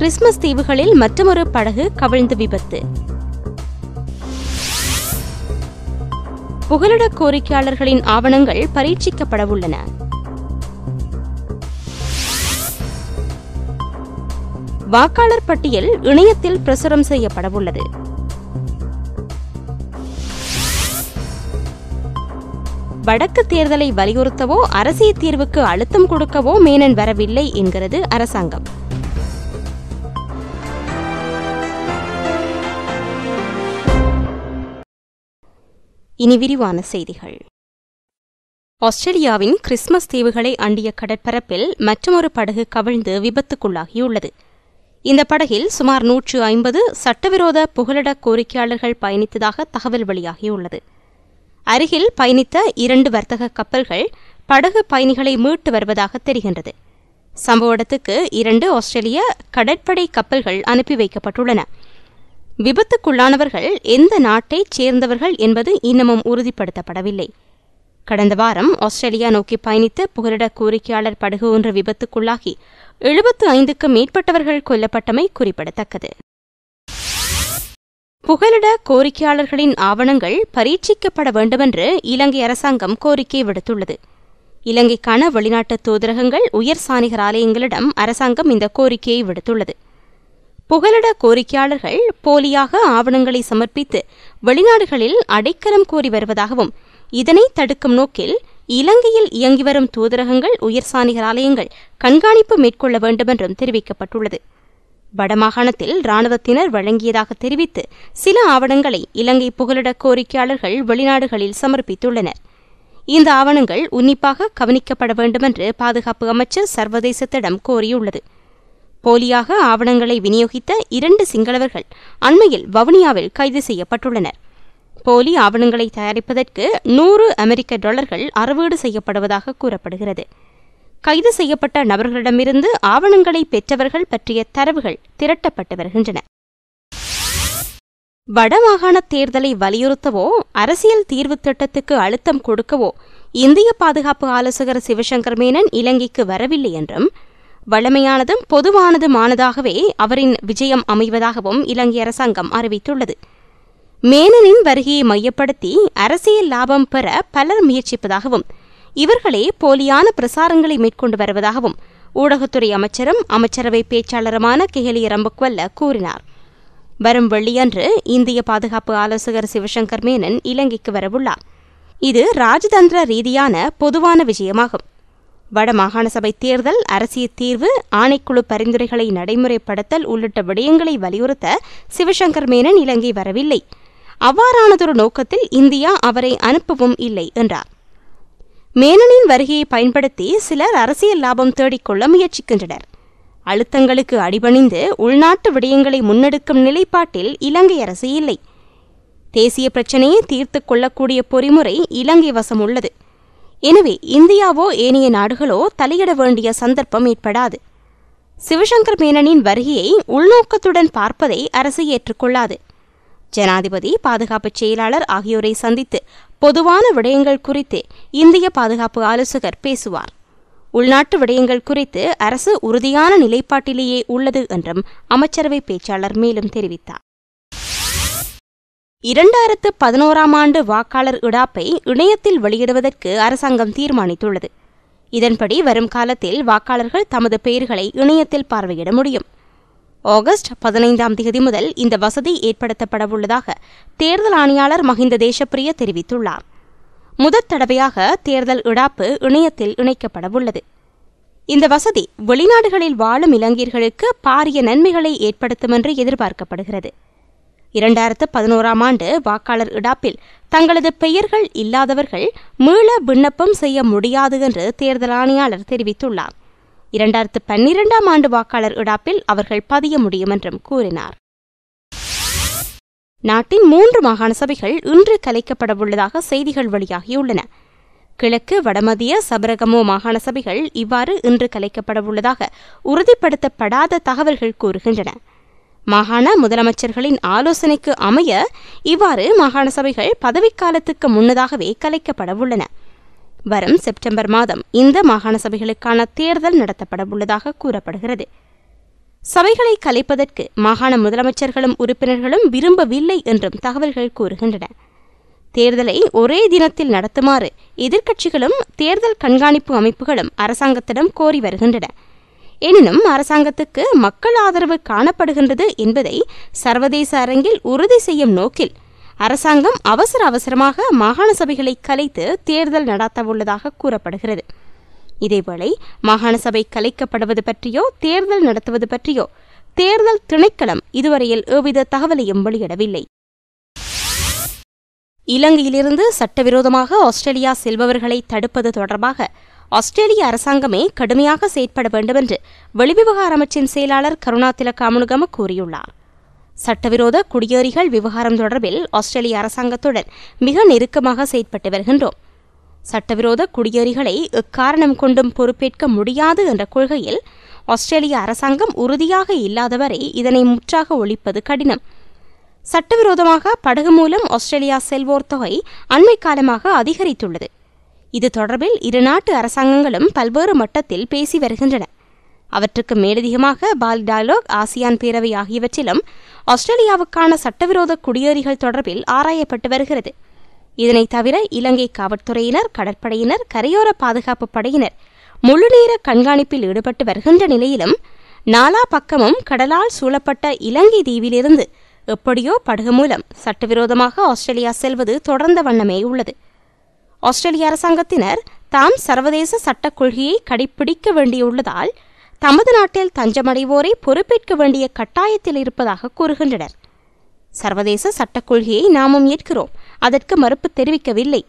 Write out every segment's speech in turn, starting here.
Christmas தீவுகளில் மற்றொரு படகு கவிழ்ந்து விபத்து. புகலிட கோரிக்கையாளர்களின் ஆவணங்கள் பரீட்சிக்கப்படவுள்ளன. வாக்காளர் பட்டியல் இணையத்தில் பிரசுரம் செய்யப்படவுள்ளது. வடக்கு தேர்தலை வலியுறுத்தவோ அரசியல் தீர்வுக்கு அழுத்தம் கொடுக்கவோ மேனன் வரவில்லை என்கிறது அரசாங்கம். இனி விரிவான செய்திகள். ஆஸ்திரேலியாவின் கிறிஸ்மஸ் தீவுகளை அண்டிய கடற்பரப்பில் மற்றொரு படகு கவிழ்ந்து விபத்துக்குள்ளாகியுள்ளது. இந்த படகில் சுமார் 150 சட்டவிரோத புகலிட கோரிக்கையாளர்கள் பயணித்ததாக தகவல் வெளியாகியுள்ளது. அருகில் பயணித்த 2 வர்த்தக கப்பல்கள் படகு பயணிகளை மீட்டு வருவதாக தெரிகின்றது. சம்பவ இடத்துக்கு 2 ஆஸ்திரேலிய கடற்படை கப்பல்கள் அனுப்பி வைக்கப்பட்டுள்ளன. விபத்துக்குள்ளானவர்கள் எந்த நாட்டைச் சேர்ந்தவர்கள் என்பது இன்னமும் உறுதிப்படுத்தப்படவில்லை. கடந்த வாரம் ஆஸ்திரேலியா நோக்கி பயணித்த புகலிட கோரிக்கையாளர் படகு ஒன்று விபத்துக்குள்ளாகி 75க்கும் மேற்பட்டவர்கள் கொல்லப்பட்டமை குறிப்பிடத்தக்கது. புகலிட கோரிக்கையாளர்களின் ஆவணங்கள் பரீட்சிக்கப்பட வேண்டுமென்று இலங்கை அரசாங்கம் கோரிக்கை விடுத்துள்ளது. இலங்கைக்கான வெளிநாட்டு தூதரகங்கள் உயர் சாணிகர் ஆலயங்களிடம் அரசாங்கம் இந்த கோரிக்கையை விடுத்துள்ளது. புகலிட கோரிக்கையாளர்கள் போலியாக ஆவணங்களை சமர்ப்பித்து வெளிநாடுகளில் அடைக்கலம் கோரி வருவதாகவும் இதனை தடுக்கும் நோக்கில் இலங்கையில் இயங்கி வரும் தூதரகங்கள் உயர் சாணிகர் ஆலயங்கள் கண்காணிப்பு மேற்கொள்ள வேண்டுமென்றும் தெரிவிக்கப்பட்டுள்ளது. வடமாகாணத்தில் இராணுவத்தினர் வழங்கியதாக தெரிவித்து சில ஆவணங்களை இலங்கை புகலிட கோரிக்கையாளர்கள் வெளிநாடுகளில் சமர்ப்பித்துள்ளனர். இந்த ஆவணங்கள் உன்னிப்பாக கவனிக்கப்பட வேண்டுமென்று பாதுகாப்பு அமைச்சர் சர்வதேசத்திடம் கோரியுள்ளது. போலியாக ஆவணங்களை விநியோகித்த 2 சிங்களவர்கள் அண்மையில் வவுனியாவில் கைது செய்யப்பட்டுள்ளனர். போலி ஆவணங்களை தயாரிப்பதற்கு $100 அறவீடு செய்யப்படுவதாக கூறப்படுகிறது. கைது செய்யப்பட்ட நபர்களிடமிருந்து ஆவணங்களை பெற்றவர்கள் பற்றிய தரவுகள் திரட்டப்பட்டு வருகின்றன. வடமாகாண தேர்தலை வலியுறுத்தவோ அரசியல் தீர்வு திட்டத்துக்கு அழுத்தம் கொடுக்கவோ இந்திய பாதுகாப்பு ஆலோசகர் சிவசங்கர் மேனன் இலங்கைக்கு வரவில்லை என்றும் வழமையானதும் பொதுவானதுமானதாகவே அவரின் விஜயம் அமைவதாகவும் இலங்கை அரசாங்கம் அறிவித்துள்ளது. மேனனின் வருகையை மையப்படுத்தி அரசியல் லாபம் பெற பலர் முயற்சிப்பதாகவும் இவர்களே போலியான பிரசாரங்களை மேற்கொண்டு வருவதாகவும் ஊடகத்துறை அமைச்சரும் அமைச்சரவை பேச்சாளருமான கெஹலிய ரம்பக்வல்ல கூறினார். வரும் வெள்ளியன்று இந்திய பாதுகாப்பு ஆலோசகர் சிவசங்கர் மேனன் இலங்கைக்கு வரவுள்ளார். இது ராஜதந்திர ரீதியான பொதுவான விஜயமாகும். வடமாகாண சபை தேர்தல், அரசியல் தீர்வு, ஆணைக்குழு பரிந்துரைகளை நடைமுறைப்படுத்தல் உள்ளிட்ட விடயங்களை வலியுறுத்த சிவசங்கர் மேனன் இலங்கை வரவில்லை. அவ்வாறானதொரு நோக்கத்தில் இந்தியா அவரை அனுப்பவும் இல்லை என்றார். மேனனின் வருகையை பயன்படுத்தி சிலர் அரசியல் லாபம் தேடிக்கொள்ள முயற்சிக்கின்றனர். அழுத்தங்களுக்கு அடிபணிந்து உள்நாட்டு விடயங்களை முன்னெடுக்கும் நிலைப்பாட்டில் இலங்கை அரசு இல்லை. தேசிய பிரச்சினையை தீர்த்துக் கொள்ளக்கூடிய பொறிமுறை இலங்கை வசம் உள்ளது. எனவே இந்தியாவோ ஏனைய நாடுகளோ தலையிட வேண்டிய சந்தர்ப்பம் ஏற்படாது. சிவசங்கர் மேனனின் வருகையை உள்நோக்கத்துடன் பார்ப்பதை அரசு ஏற்றுக்கொள்ளாது. ஜனாதிபதி, பாதுகாப்பு செயலாளர் ஆகியோரை சந்தித்து பொதுவான விடயங்கள் குறித்து இந்திய பாதுகாப்பு ஆலோசகர் பேசுவார். உள்நாட்டு விடயங்கள் குறித்து அரசு உறுதியான நிலைப்பாட்டிலேயே உள்ளது என்றும் அமைச்சரவை பேச்சாளர் மேலும் தெரிவித்தார். 2011ஆம் ஆண்டு வாக்காளர் இடாப்பை இணையத்தில் வெளியிடுவதற்கு அரசாங்கம் தீர்மானித்துள்ளது. இதன்படி வரும் காலத்தில் வாக்காளர்கள் தமது பெயர்களை இணையத்தில் பார்வையிட முடியும். ஆகஸ்ட் 15ஆம் தேதி முதல் இந்த வசதி ஏற்படுத்தப்படவுள்ளதாக தேர்தல் ஆணையாளர் மஹிந்த தேசப்பிரிய தெரிவித்துள்ளார். முதற் தடவையாக தேர்தல் இடாப்பு இணையத்தில் இணைக்கப்படவுள்ளது. இந்த வசதி வெளிநாடுகளில் வாழும் இலங்கையர்களுக்கு பாரிய நன்மைகளை ஏற்படுத்தும் என்று எதிர்பார்க்கப்படுகிறது. 2011ஆம் ஆண்டு வாக்காளர் இடாப்பில் தங்களது பெயர்கள் இல்லாதவர்கள் மீள விண்ணப்பம் செய்ய முடியாது என்று தேர்தல் ஆணையாளர் தெரிவித்துள்ளார். 2012ஆம் ஆண்டு வாக்காளர் இடாப்பில் அவர்கள் பதிய முடியும் என்றும் கூறினார். நாட்டின் 3 மாகாண சபைகள் இன்று கலைக்கப்படவுள்ளதாக செய்திகள் வெளியாகியுள்ளன. கிழக்கு, வடமத்திய, சபரகமோ மாகாண சபைகள் இவ்வாறு இன்று கலைக்கப்படவுள்ளதாக உறுதிப்படுத்தப்படாத தகவல்கள் கூறுகின்றன. மாகாண முதலமைச்சர்களின் ஆலோசனைக்கு அமைய இவ்வாறு மாகாண சபைகள் பதவிக்காலத்துக்கு முன்னதாகவே கலைக்கப்படவுள்ளன. வரும் செப்டம்பர் மாதம் இந்த மாகாண சபைகளுக்கான தேர்தல் நடத்தப்படவுள்ளதாக கூறப்படுகிறது. சபைகளை கலைப்பதற்கு மாகாண முதலமைச்சர்களும் உறுப்பினர்களும் விரும்பவில்லை என்றும் தகவல்கள் கூறுகின்றன. தேர்தலை ஒரே தினத்தில் நடத்துமாறு எதிர்க்கட்சிகளும் தேர்தல் கண்காணிப்பு அமைப்புகளும் அரசாங்கத்திடம் கோரி வருகின்றன. எனினும் அரசாங்கத்துக்கு மக்கள் ஆதரவு காணப்படுகின்றது என்பதை சர்வதேச அரங்கில் உறுதி செய்யும் நோக்கில் அரசாங்கம் அவசரமாக மாகாண சபைகளை கலைத்து தேர்தல் நடத்தவுள்ளதாக கூறப்படுகிறது. இதேவேளை மாகாண சபை கலைக்கப்படுவது பற்றியோ தேர்தல் நடத்துவது பற்றியோ தேர்தல் திணைக்களம் இதுவரையில் எவ்வித தகவலையும் வெளியிடவில்லை. இலங்கையிலிருந்து சட்டவிரோதமாக ஆஸ்திரேலியா செல்பவர்களை தடுப்பது தொடர்பாக ஆஸ்திரேலிய அரசாங்கமே கடுமையாக செயற்பட வேண்டும் என்று வெளிவிவகார அமைச்சின் செயலாளர் கருணா திலகாமுனுகம கூறியுள்ளார். சட்டவிரோத குடியேறிகள் விவகாரம் தொடர்பில் ஆஸ்திரேலிய அரசாங்கத்துடன் மிக நெருக்கமாக செயற்பட்டு வருகின்றோம். சட்டவிரோத குடியேறிகளை எக்காரணம் கொண்டும் பொறுப்பேற்க முடியாது என்ற கொள்கையில் ஆஸ்திரேலிய அரசாங்கம் உறுதியாக இல்லாதவரை இதனை முற்றாக ஒழிப்பது கடினம். சட்டவிரோதமாக படகு மூலம் ஆஸ்திரேலியா செல்வோர் தொகை அண்மை காலமாக அதிகரித்துள்ளது. இது தொடர்பில் இரு நாட்டு அரசாங்கங்களும் பல்வேறு மட்டத்தில் பேசி வருகின்றன. அவற்றுக்கு மேலதிகமாக பால் டயலாக், ஆசியான் பேரவை ஆகியவற்றிலும் ஆஸ்திரேலியாவுக்கான சட்டவிரோத குடியேறிகள் தொடர்பில் ஆராயப்பட்டு வருகிறது. இதனை தவிர இலங்கை காவல்துறையினர், கடற்படையினர், கரையோர பாதுகாப்பு படையினர் முழுநேர கண்காணிப்பில் ஈடுபட்டு வருகின்ற நிலையிலும் நாலா பக்கமும் கடலால் சூழப்பட்ட இலங்கை தீவிலிருந்து எப்படியோ படகு மூலம் சட்டவிரோதமாக ஆஸ்திரேலியா செல்வது தொடர்ந்த வண்ணமே உள்ளது. ஆஸ்திரேலிய அரசாங்கத்தினர் தாம் சர்வதேச சட்டக் கொள்கையை கடைப்பிடிக்க வேண்டியுள்ளதால் தமது நாட்டில் தஞ்சமடைவோரை பொறுப்பேற்க வேண்டிய கட்டாயத்தில் இருப்பதாக கூறுகின்றனர். சர்வதேச சட்டக் கொள்கையை நாமும் ஏற்கிறோம், அதற்கு மறுப்பு தெரிவிக்கவில்லை.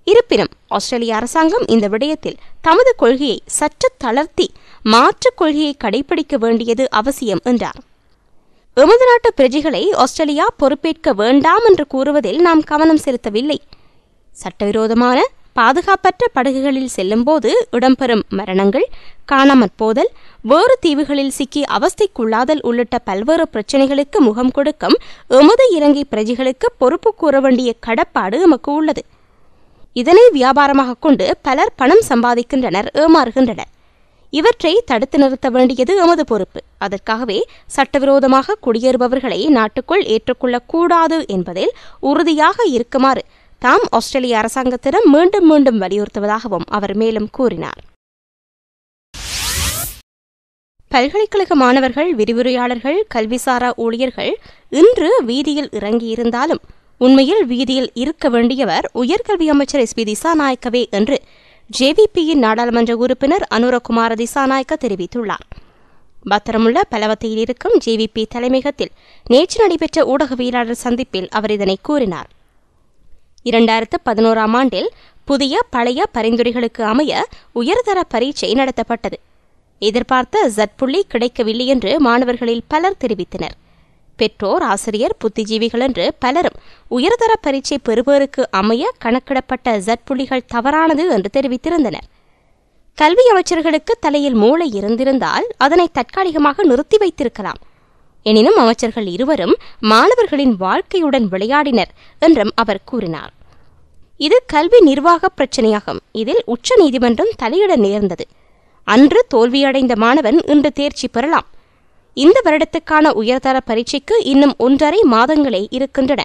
இருப்பினும் ஆஸ்திரேலிய அரசாங்கம் இந்த விடயத்தில் தமது கொள்கையை சற்று தளர்த்தி மாற்றுக் கொள்கையை கடைப்பிடிக்க வேண்டியது அவசியம் என்றார். எமது நாட்டு பிரஜைகளை ஆஸ்திரேலியா பொறுப்பேற்க வேண்டாம் என்று கூறுவதில் நாம் கவனம் செலுத்தவில்லை. சட்டவிரோதமான பாதுகாப்பற்ற படகுகளில் செல்லும்போது இடம்பெறும் மரணங்கள், காணாமற் போதல், வேறு தீவுகளில் சிக்கி அவஸ்தைக்குள்ளாதல் உள்ளிட்ட பல்வேறு பிரச்சினைகளுக்கு முகம் கொடுக்கும் எமது இலங்கை பிரஜைகளுக்கு பொறுப்பு கூற வேண்டிய கடப்பாடு எமக்கு உள்ளது. இதனை வியாபாரமாக கொண்டு பலர் பணம் சம்பாதிக்கின்றனர், ஏமாறுகின்றனர். இவற்றை தடுத்து நிறுத்த வேண்டியது எமது பொறுப்பு. அதற்காகவே சட்டவிரோதமாக குடியேறுபவர்களை நாட்டுக்குள் ஏற்றுக்கொள்ளக்கூடாது என்பதில் உறுதியாக இருக்குமாறு தாம் ஆஸ்திரேலிய அரசாங்கத்திடம் மீண்டும் மீண்டும் வலியுறுத்துவதாகவும் அவர் மேலும் கூறினார். பல்கலைக்கழக மாணவர்கள், விரிவுரையாளர்கள், கல்விசாரா ஊழியர்கள் இன்று வீதியில் இறங்கியிருந்தாலும் உண்மையில் வீதியில் இருக்க வேண்டியவர் உயர்கல்வி அமைச்சர் எஸ்.பி. திசாநாயக்கவே என்று ஜேவிபியின் நாடாளுமன்ற உறுப்பினர் அனுரகுமார திசாநாயக்க தெரிவித்துள்ளார். பத்திரமுள்ள பலவத்தையில் இருக்கும் ஜேவிபி தலைமையகத்தில் நேற்று நடைபெற்ற ஊடகவியலாளர் சந்திப்பில் அவர் இதனை கூறினார். 2011ஆம் ஆண்டில் புதிய பழைய பரிந்துரைகளுக்கு அமைய உயர்தர பரீட்சை நடத்தப்பட்டது. எதிர்பார்த்த Z கிடைக்கவில்லை என்று மாணவர்களில் பலர் தெரிவித்தனர். பெற்றோர், ஆசிரியர், புத்திஜீவிகள் என்று பலரும் உயர்தர பரீட்சை பெறுபவருக்கு அமைய கணக்கிடப்பட்ட Z தவறானது என்று தெரிவித்திருந்தனர். கல்வி அமைச்சர்களுக்கு தலையில் மூளை இருந்திருந்தால் அதனை தற்காலிகமாக நிறுத்தி வைத்திருக்கலாம். எனினும் அமைச்சர்கள் இருவரும் மாணவர்களின் வாழ்க்கையுடன் விளையாடினர் என்றும் அவர் கூறினார். இது கல்வி நிர்வாக பிரச்சினையாகும். இதில் உச்ச நீதிமன்றம் தலையிட நேர்ந்தது. அன்று தோல்வியடைந்த மாணவன் இன்று தேர்ச்சி பெறலாம். இந்த வருடத்துக்கான உயர்தர பரீட்சைக்கு இன்னும் 1.5 மாதங்களே இருக்கின்றன.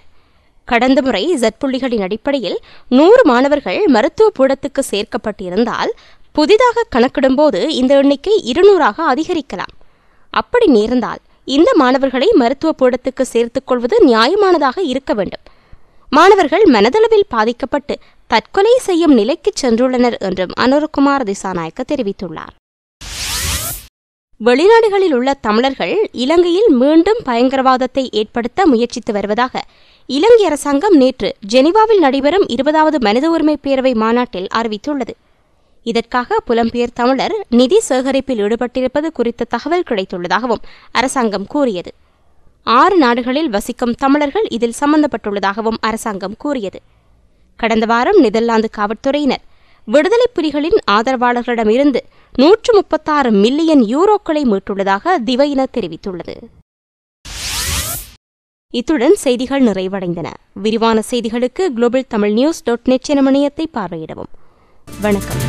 கடந்த முறை Z அடிப்படையில் 100 மாணவர்கள் மருத்துவ பீடத்துக்கு சேர்க்கப்பட்டிருந்தால் புதிதாக கணக்கிடும்போது இந்த எண்ணிக்கை 200ஆக அதிகரிக்கலாம். அப்படி நேர்ந்தால் இந்த மாணவர்களை மருத்துவ பீடத்துக்கு சேர்த்துக் கொள்வது நியாயமானதாக இருக்க வேண்டும். மாணவர்கள் மனதளவில் பாதிக்கப்பட்டு தற்கொலை செய்யும் நிலைக்கு சென்றுள்ளனர் என்றும் அனுரகுமார் திசாநாயக்க தெரிவித்துள்ளார். வெளிநாடுகளில் உள்ள தமிழர்கள் இலங்கையில் மீண்டும் பயங்கரவாதத்தை ஏற்படுத்த முயற்சித்து வருவதாக இலங்கை அரசாங்கம் நேற்று ஜெனீவாவில் நடைபெறும் 20வது மனித உரிமை பேரவை மாநாட்டில் அறிவித்துள்ளது. இதற்காக புலம்பெயர் தமிழர் நிதி சேகரிப்பில் ஈடுபட்டிருப்பது குறித்த தகவல் கிடைத்துள்ளதாகவும் அரசாங்கம் கூறியது. 6 நாடுகளில் வசிக்கும் தமிழர்கள் இதில் சம்பந்தப்பட்டுள்ளதாகவும் அரசாங்கம் கூறியது. கடந்த வாரம் நெதர்லாந்து காவல்துறையினர் விடுதலை புலிகளின் ஆதரவாளர்களிடமிருந்து 136 மில்லியன் யூரோக்களை மீட்டுள்ளதாக திவையின தெரிவித்துள்ளது. இத்துடன் செய்திகள் நிறைவடைந்தன. விரிவான செய்திகளுக்கு global tamil news.net எனும் இணையத்தை பார்வையிடவும். வணக்கம்.